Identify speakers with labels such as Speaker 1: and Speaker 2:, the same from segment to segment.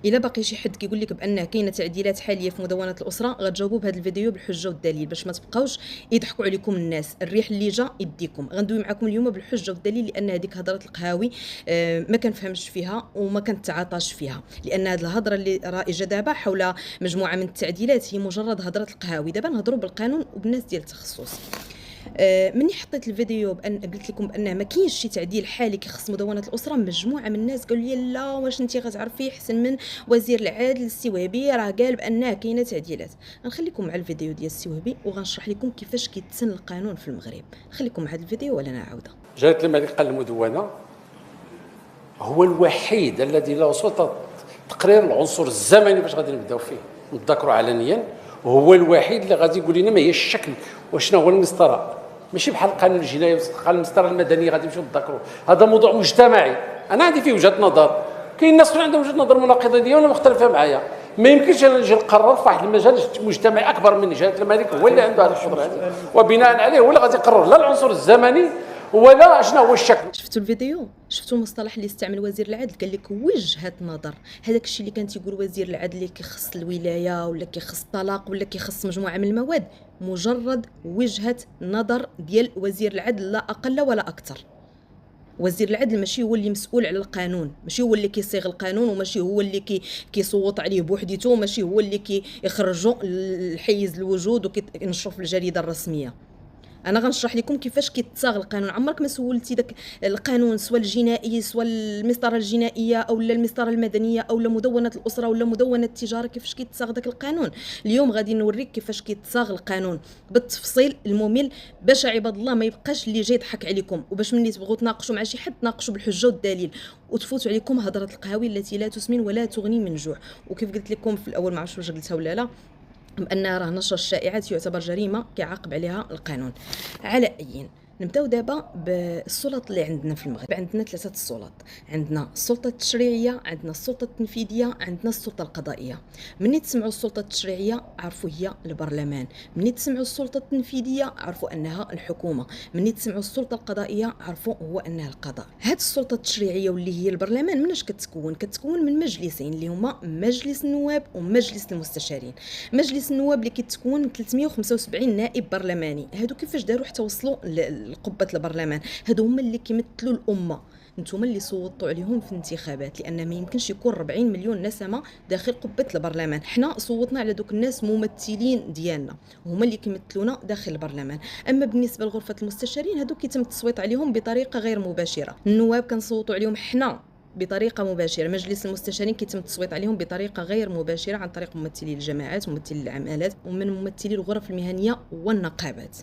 Speaker 1: الا باقي شي حد كيقول لك بان كاينه تعديلات حاليه في مدونه الاسره، غتجاوبوا بهذا الفيديو بالحجه والدليل باش ما تبقاوش يضحكوا عليكم الناس. الريح اللي جا يديكم. غندوي معكم اليوم بالحجه والدليل، لان هذيك هضره القهاوي ما كنفهمش فيها وما كنتعاطاش فيها، لان هذه الهضره اللي رائجه دابا حول مجموعه من التعديلات هي مجرد هضره القهاوي. دابا نهضروا بالقانون وبالناس ديال التخصص. مني حطيت الفيديو بان قلت لكم بان ما كاينش شي تعديل حالي كيخص مدونه الاسره، مجموعه من الناس قالوا لي لا واش انت غتعرفي احسن من وزير العدل السويبي، راه قال بان كاينه تعديلات. غنخليكم مع الفيديو ديال السويبي وغنشرح لكم كيفاش كيتسن القانون في المغرب. خليكم مع هذا الفيديو ولا نعاوده.
Speaker 2: جلاله الملك قال المدونه هو الوحيد الذي له سلطه تقرير العنصر الزمني باش غادي نبداو فيه نذكروا علنيا، وهو الوحيد اللي غادي يقول لنا ما هي الشكل وشنو هو المسطره، ماشي بحال القانون الجنائي بحال المسطره المدنيه غادي نمشيو نذكروا. هذا موضوع مجتمعي، انا عندي فيه وجهه نظر، كاين الناس اللي عندهم وجهه نظر مناقضه ديالي ولا مختلفه معايا. ما يمكنش انا نجي نقرر في واحد المجال مجتمعي اكبر مني. جلاله الملك هو اللي عنده هذه القدره هذه، وبناء عليه هو اللي غادي يقرر لا العنصر الزمني ولا شنو هو الشكل.
Speaker 1: شفتوا الفيديو؟ شفتوا المصطلح اللي استعمل وزير العدل؟ قال لك وجهه نظر. هذاك الشيء اللي كان تيقول وزير العدل اللي كيخص الولايه ولا كيخص الطلاق ولا كيخص مجموعه من المواد، مجرد وجهه نظر ديال وزير العدل لا اقل ولا اكثر. وزير العدل ماشي هو اللي مسؤول على القانون، ماشي هو اللي كيصيغ القانون، وماشي هو اللي كيصوت عليه بوحديته، ماشي هو اللي كيخرجوا الحيز الوجود وكينشروا في الجريده الرسميه. انا غنشرح لكم كيفاش كيتصاغ القانون. عمرك ما سولتي داك القانون سواء الجنائي سواء المسطره الجنائيه او المسطره المدنيه او مدونه الاسره ولا مدونه التجاره، كيفاش كيتصاغ داك القانون؟ اليوم غادي نوريك كيفاش كيتصاغ القانون بالتفصيل الممل، باش عباد الله ما يبقاش اللي جاي يضحك عليكم، وباش ملي تبغوا تناقشوا مع شي حد تناقشوا بالحجه والدليل وتفوتوا عليكم هضره القهاوي التي لا تسمن ولا تغني من جوع. وكيف قلت لكم في الاول، ما عرفتش واش قلتها ولا لا، بان راه نشر الشائعات يعتبر جريمه كيعاقب عليها القانون. على اي نبداو دابا بالسلطات اللي عندنا في المغرب. عندنا ثلاثه السلطات، عندنا السلطه التشريعيه، عندنا السلطه التنفيذيه، عندنا السلطه القضائيه. مني تسمعوا السلطه التشريعيه عرفوا هي البرلمان، مني تسمعوا السلطه التنفيذيه عرفوا انها الحكومه، مني تسمعوا السلطه القضائيه عرفوا هو انها القضاء. هاد السلطه التشريعيه واللي هي البرلمان مناش كتكون من مجلسين اللي هما مجلس النواب ومجلس المستشارين. مجلس النواب اللي كتكون 375 نائب برلماني، هادو كيفاش داروا حتى وصلوا لقبه البرلمان؟ هادو هما اللي كيمثلوا الامه، نتوما اللي صوتوا عليهم في الانتخابات، لان ما يمكنش يكون 40 مليون نسمه داخل قبه البرلمان. حنا صوتنا على دوك الناس ممثلين ديالنا، هما اللي كيمثلونا داخل البرلمان. اما بالنسبه لغرفه المستشارين، هادو كيتم التصويت عليهم بطريقه غير مباشره. النواب كنصوتوا عليهم حنا بطريقه مباشره، مجلس المستشارين كيتم التصويت عليهم بطريقه غير مباشره عن طريق ممثلي الجماعات وممثلي العمالات ومن ممثلي الغرف المهنيه والنقابات.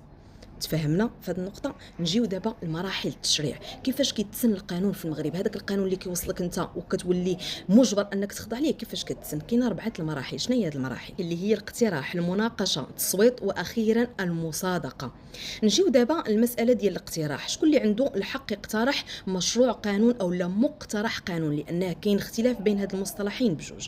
Speaker 1: تفهمنا في هذه النقطه. نجيو دابا لمراحل التشريع، كيفاش كيتسن القانون في المغرب. هذاك القانون اللي كيوصلك انت وكتولي مجبر انك تخضع ليه، كيفاش كتسن؟ كاين 4 المراحل. شنو هي هذه المراحل؟ اللي هي الاقتراح، المناقشه، التصويت، واخيرا المصادقه. نجيو دابا المساله ديال الاقتراح. شكون اللي عنده الحق يقترح مشروع قانون او لا مقترح قانون؟ لانه كاين اختلاف بين هاد المصطلحين بجوج.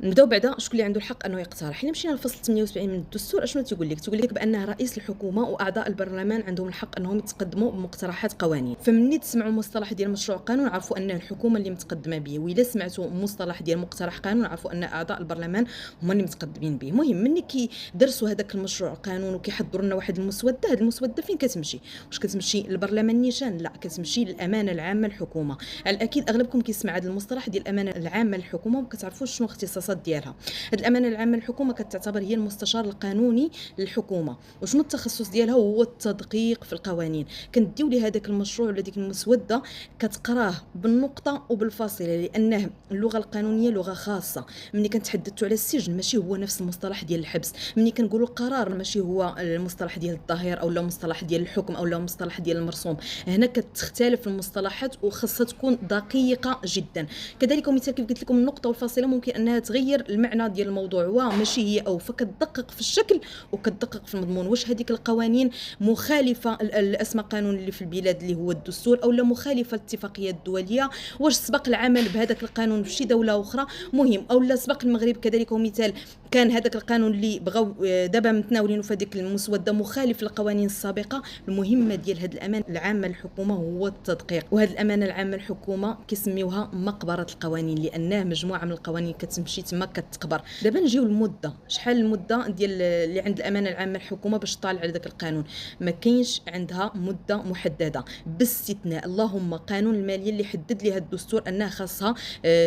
Speaker 1: نبداو بعدا شكون اللي عنده الحق انه يقترح. الا مشينا للفصل 78 من الدستور، اشنو تيقول لك؟ تقول لك بان رئيس الحكومه واعضاء البرلمان عندهم الحق انهم يتقدموا بمقترحات قوانين. فمني تسمعوا مصطلح ديال مشروع قانون عرفوا ان الحكومه اللي متقدمه به، والا سمعتوا مصطلح ديال مقترح قانون عرفوا ان اعضاء البرلمان هما اللي متقدمين به. المهم مني كيدرسوا هذاك المشروع قانون وكيحضروا لنا واحد المسوده، هذه المسوده فين كتمشي؟ واش كتمشي للبرلمان نيشان؟ لا، كتمشي للامانه العامه للحكومه. على الاكيد اغلبكم كيسمع هذا المصطلح ديال الامانه العامه للحكومه وما كتعرفوش شنو الاختصاصات ديالها. هذه الامانه العامه للحكومه كتعتبر هي المستشار القانوني للحكومه، وشنو التخصص ديالها؟ هو التدقيق في القوانين. كنديو لي هذاك المشروع ولا ديك المسوده كتقراه بالنقطه وبالفاصله، لانه اللغه القانونيه لغه خاصه. ملي كنتحدثوا على السجن ماشي هو نفس المصطلح ديال الحبس، ملي كنقولوا القرار ماشي هو المصطلح ديال الظاهر او لا المصطلح ديال الحكم او لا المصطلح ديال المرسوم. هنا كتختلف المصطلحات وخاصها تكون دقيقه جدا. كذلك مثال كيف قلت لكم النقطه والفاصله ممكن انها تغير المعنى ديال الموضوع وماشي هي او، فكتدقق في الشكل وكتدقق في المضمون. واش هذيك القوانين مخالفه لاسماء قانون اللي في البلاد اللي هو الدستور او لا مخالفه للاتفاقيات الدوليه؟ واش سبق العمل بهذاك القانون في شي دوله اخرى؟ مهم. او لا سبق المغرب كذلك مثال كان هذاك القانون اللي بغاو دابا متناولينه في هذيك المسوده مخالف للقوانين السابقه. المهمه ديال هذه الامانه العامه للحكومه هو التدقيق، وهذه الامانه العامه للحكومه كيسميوها مقبره القوانين، لانها مجموعه من القوانين كتمشي تما كتقبر. دابا نجيو للمده، شحال المده ديال اللي عند الامانه العامه للحكومه باش طالع على ذاك القانون؟ ما كاينش عندها مده محدده، باستثناء اللهم قانون الماليه اللي حدد لها الدستور انها خاصها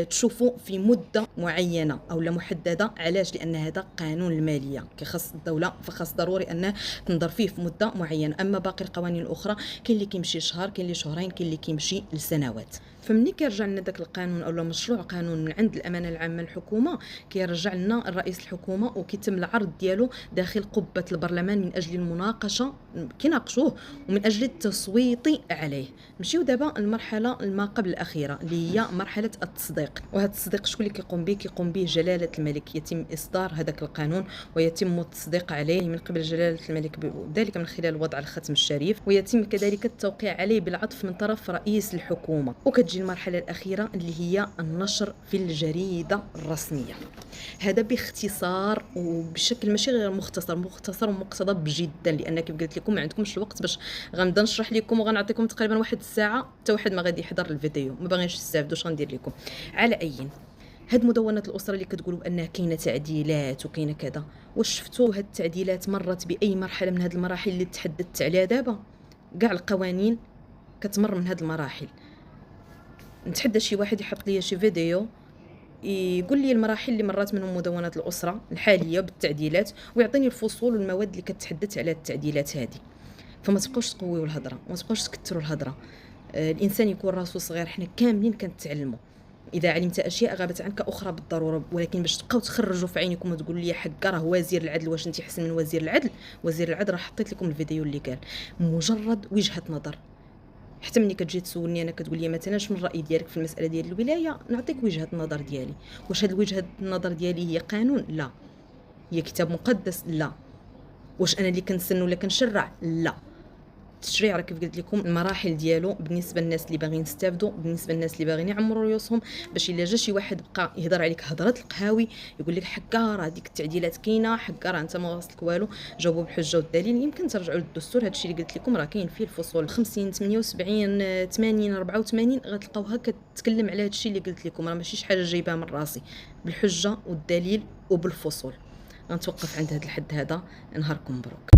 Speaker 1: تشوفوا في مده معينه او لا محدده. علاش؟ لان هذا قانون الماليه كيخص الدوله، فخاص ضروري انه تنظر فيه في مده معينه. اما باقي القوانين الاخرى كاين اللي كيمشي شهر، كاين اللي شهرين، كاين اللي كيمشي لسنوات. فمني كيرجع لنا داك القانون او مشروع قانون من عند الامانه العامه للحكومه، كيرجع لنا الرئيس الحكومه وكيتم العرض ديالو داخل قبه البرلمان من اجل المناقشه، كيناقشوه ومن اجل التصويت عليه. نمشيو دابا المرحله ما قبل الاخيره اللي هي مرحله التصديق. وهذا التصديق شكون اللي كيقوم به؟ كيقوم به جلاله الملك. يتم اصدار هذاك القانون ويتم التصديق عليه من قبل جلاله الملك، ذلك من خلال وضع الختم الشريف، ويتم كذلك التوقيع عليه بالعطف من طرف رئيس الحكومه. وكتجي المرحله الاخيره اللي هي النشر في الجريده الرسميه. هذا باختصار وبشكل ماشي غير مختصر ومقتضب جدا، لان كيف قلت لكم ما عندكمش الوقت باش غنبدا نشرح لكم وغنعطيكم تقريبا واحد الساعه حتى واحد ما غادي يحضر الفيديو، ما باغينش تستافدوا. اش غندير لكم؟ على اي هاد مدونة الأسرة اللي كتقولوا بأنها كاينة تعديلات وكاينة كذا، واش شفتوا هاد التعديلات مرت بأي مرحلة من هاد المراحل اللي تحدثت عليها دابا؟ كاع القوانين كتمر من هاد المراحل. نتحدى شي واحد يحط لي شي فيديو يقول لي المراحل اللي مرات منهم مدونة الأسرة الحالية بالتعديلات، ويعطيني الفصول والمواد اللي كتحدث على التعديلات هذه. فما تبقوش تقويوا الهضره، ما تبقوش تكثروا الهضره. الانسان يكون راسو صغير، حنا كاملين كنتعلموا. اذا علمت اشياء غابت عنك اخرى بالضروره، ولكن باش تبقاو تخرجوا في عينيكم وتقول لي حقا راه وزير العدل، واش انت احسن من وزير العدل؟ وزير العدل راه حطيت لكم الفيديو اللي قال مجرد وجهه نظر. حتى ملي كتجي تسولني انا كتقول لي مثلا شنو الراي ديالك في المساله ديال الولايه، نعطيك وجهه النظر ديالي. واش هاد وجهه النظر ديالي هي قانون؟ لا. هي كتاب مقدس؟ لا. واش انا اللي كنسن ولا كنشرع؟ لا. التشريع راه كيف قلت لكم المراحل ديالو بالنسبه للناس اللي باغيين يستافدوا، بالنسبه للناس اللي باغيين يعمروا ريوسهم، باش الا جا شي واحد بقى يهضر عليك هضره القهاوي يقول لك حكا راه ديك التعديلات كاينه، حكا راه انت ما واصلك والو، جاوبوا بالحجه والدليل. يمكن ترجعوا للدستور، هادشي اللي قلت لكم راه كاين فيه الفصول 50 78 80 84 غتلقاوها كتكلم على هادشي اللي قلت لكم، راه ماشي شي حاجه جايبها من راسي، بالحجه والدليل وبالفصول. غنتوقف عند هذا الحد هذا. نهاركم مبروك.